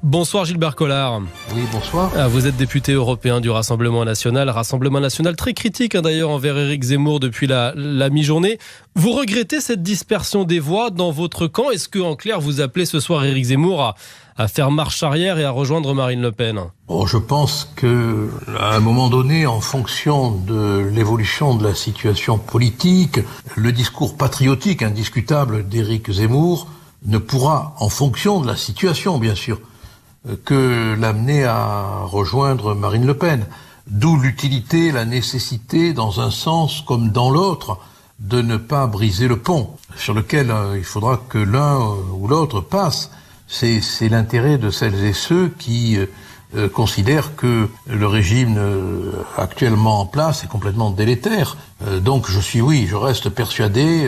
Bonsoir Gilbert Collard. Oui, bonsoir. Vous êtes député européen du Rassemblement National. Rassemblement National très critique d'ailleurs envers Éric Zemmour depuis la mi-journée. Vous regrettez cette dispersion des voix dans votre camp? Est-ce que, en clair, vous appelez ce soir Éric Zemmour à faire marche arrière et à rejoindre Marine Le Pen? Je pense qu'à un moment donné, en fonction de l'évolution de la situation politique, le discours patriotique indiscutable d'Éric Zemmour ne pourra, en fonction de la situation bien sûr, que l'amener à rejoindre Marine Le Pen. D'où l'utilité, la nécessité, dans un sens comme dans l'autre, de ne pas briser le pont sur lequel il faudra que l'un ou l'autre passe. C'est l'intérêt de celles et ceux qui considèrent que le régime actuellement en place est complètement délétère. Donc je reste persuadé,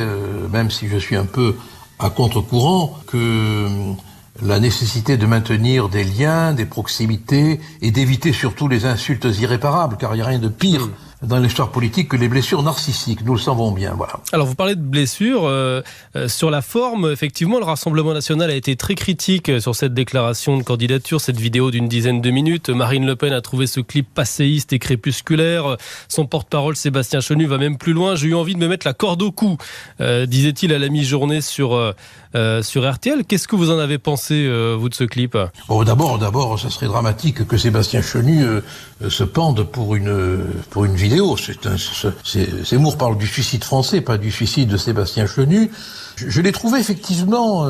même si je suis un peu à contre-courant, que la nécessité de maintenir des liens, des proximités et d'éviter surtout les insultes irréparables, car il n'y a rien de pire dans l'histoire politique que les blessures narcissiques, nous le savons bien. Voilà. Alors vous parlez de blessures, sur la forme, effectivement le Rassemblement National a été très critique sur cette déclaration de candidature, cette vidéo d'une dizaine de minutes. Marine Le Pen a trouvé ce clip passéiste et crépusculaire. Son porte-parole Sébastien Chenu va même plus loin. J'ai eu envie de me mettre la corde au cou, disait-il à la mi-journée sur RTL. Qu'est-ce que vous en avez pensé, vous, de ce clip? D'abord, ça serait dramatique que Sébastien Chenu se pende pour une vidéo. Zemmour parle du suicide français, pas du suicide de Sébastien Chenu. Je l'ai trouvé effectivement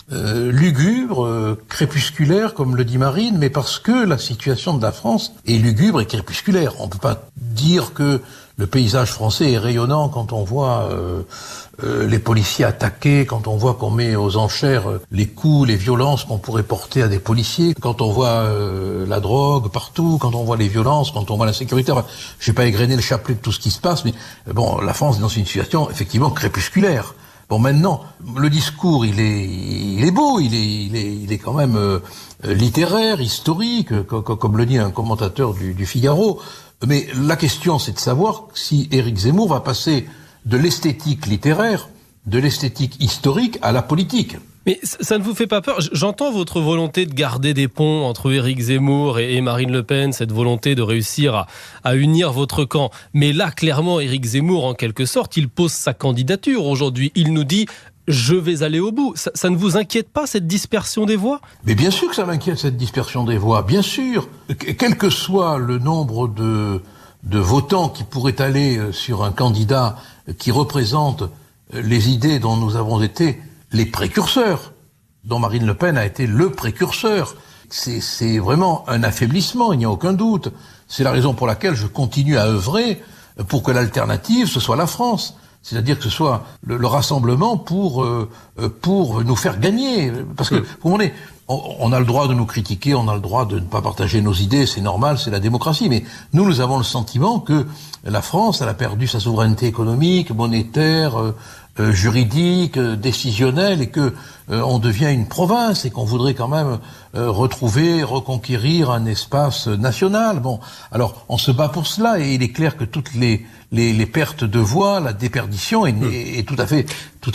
lugubre, crépusculaire, comme le dit Marine, mais parce que la situation de la France est lugubre et crépusculaire. On peut pas dire que le paysage français est rayonnant quand on voit les policiers attaqués, quand on voit qu'on met aux enchères les coups, les violences qu'on pourrait porter à des policiers, quand on voit la drogue partout, quand on voit les violences, quand on voit l'insécurité. Enfin, je vais pas égrener le chapelet de tout ce qui se passe, mais bon, la France est dans une situation effectivement crépusculaire. Bon, maintenant, le discours, il est beau, il est quand même littéraire, historique, comme le dit un commentateur du Figaro. Mais la question, c'est de savoir si Éric Zemmour va passer de l'esthétique littéraire, de l'esthétique historique à la politique. Mais ça ne vous fait pas peur? J'entends votre volonté de garder des ponts entre Éric Zemmour et Marine Le Pen, cette volonté de réussir à unir votre camp. Mais là, clairement, Éric Zemmour, en quelque sorte, il pose sa candidature aujourd'hui. Il nous dit « je vais aller au bout ». Ça ne vous inquiète pas, cette dispersion des voix? Mais bien sûr que ça m'inquiète, cette dispersion des voix, bien sûr. Quel que soit le nombre de votants qui pourraient aller sur un candidat qui représente les idées dont nous avons été les précurseurs, dont Marine Le Pen a été le précurseur. C'est vraiment un affaiblissement, il n'y a aucun doute. C'est la raison pour laquelle je continue à œuvrer pour que l'alternative, ce soit la France. C'est-à-dire que ce soit le rassemblement pour nous faire gagner. Parce que, vous comprenez, on a le droit de nous critiquer, on a le droit de ne pas partager nos idées, c'est normal, c'est la démocratie. Mais nous avons le sentiment que la France, elle a perdu sa souveraineté économique, monétaire, juridique, décisionnelle, et que on devient une province et qu'on voudrait quand même reconquérir un espace national. Bon, alors on se bat pour cela, et il est clair que toutes les pertes de voix, la déperdition est tout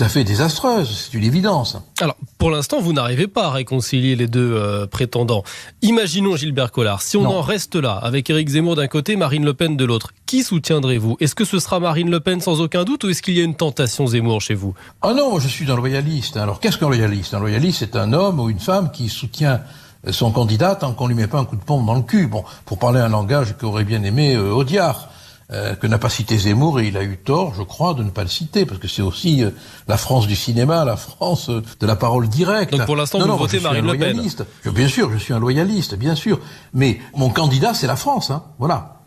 à fait désastreuse, c'est une évidence. Alors, pour l'instant, vous n'arrivez pas à réconcilier les deux prétendants. Imaginons, Gilbert Collard, si on en reste là, avec Éric Zemmour d'un côté, Marine Le Pen de l'autre, qui soutiendrez-vous? Est-ce que ce sera Marine Le Pen sans aucun doute, ou est-ce qu'il y a une tentation Zemmour chez vous? Ah non, je suis un loyaliste. Alors, qu'est-ce qu'un loyaliste? Un loyaliste, c'est un homme ou une femme qui soutient son candidat tant qu'on lui met pas un coup de pompe dans le cul. Bon, pour parler un langage qu'aurait bien aimé Audiard, que n'a pas cité Zemmour, et il a eu tort, je crois, de ne pas le citer, parce que c'est aussi la France du cinéma, la France de la parole directe. Donc pour l'instant, vous votez Marine Le Pen. Bien sûr, je suis un loyaliste, bien sûr. Mais mon candidat, c'est la France, hein. Voilà.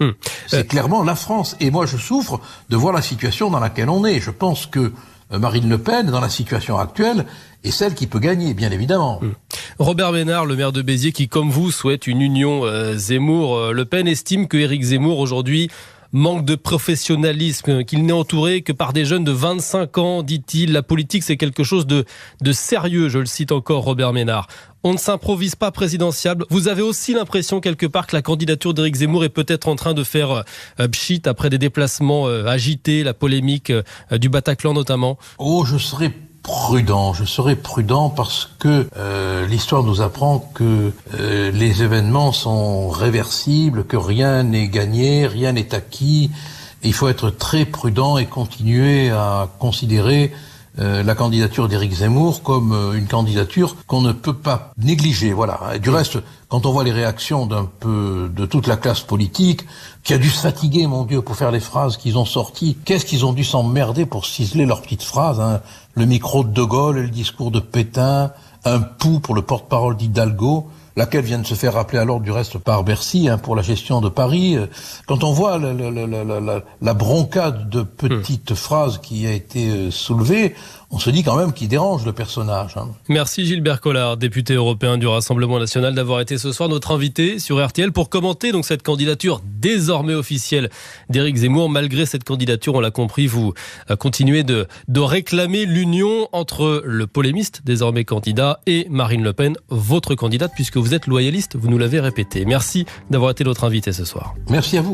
C'est clairement la France. Et moi, je souffre de voir la situation dans laquelle on est. Je pense que Marine Le Pen, dans la situation actuelle, est celle qui peut gagner, bien évidemment. Robert Ménard, le maire de Béziers, qui, comme vous, souhaite une union Zemmour-Le Pen, estime que Éric Zemmour, aujourd'hui, manque de professionnalisme, qu'il n'est entouré que par des jeunes de 25 ans, dit-il. La politique, c'est quelque chose de sérieux, je le cite encore, Robert Ménard. On ne s'improvise pas présidentiable. Vous avez aussi l'impression, quelque part, que la candidature d'Éric Zemmour est peut-être en train de faire pchit après des déplacements agités, la polémique du Bataclan notamment? Je serais prudent. Je serai prudent parce que l'histoire nous apprend que les événements sont réversibles, que rien n'est gagné, rien n'est acquis. Et il faut être très prudent et continuer à considérer la candidature d'Éric Zemmour comme une candidature qu'on ne peut pas négliger. Voilà. Et du reste, quand on voit les réactions de toute la classe politique, qui a dû se fatiguer, mon Dieu, pour faire les phrases qu'ils ont sorties, qu'est-ce qu'ils ont dû s'emmerder pour ciseler leurs petites phrases, hein. Le micro de De Gaulle et le discours de Pétain, un pouls pour le porte-parole d'Hidalgo, laquelle vient de se faire rappeler à l'ordre du reste par Bercy, hein, pour la gestion de Paris. Quand on voit la broncade de petites phrases qui a été soulevée, on se dit quand même qu'il dérange le personnage. Hein. Merci Gilbert Collard, député européen du Rassemblement national, d'avoir été ce soir notre invité sur RTL pour commenter donc cette candidature désormais officielle d'Éric Zemmour. Malgré cette candidature, on l'a compris, vous continuez de réclamer l'union entre le polémiste, désormais candidat, et Marine Le Pen, votre candidate, puisque vous êtes loyaliste, vous nous l'avez répété. Merci d'avoir été notre invité ce soir. Merci à vous.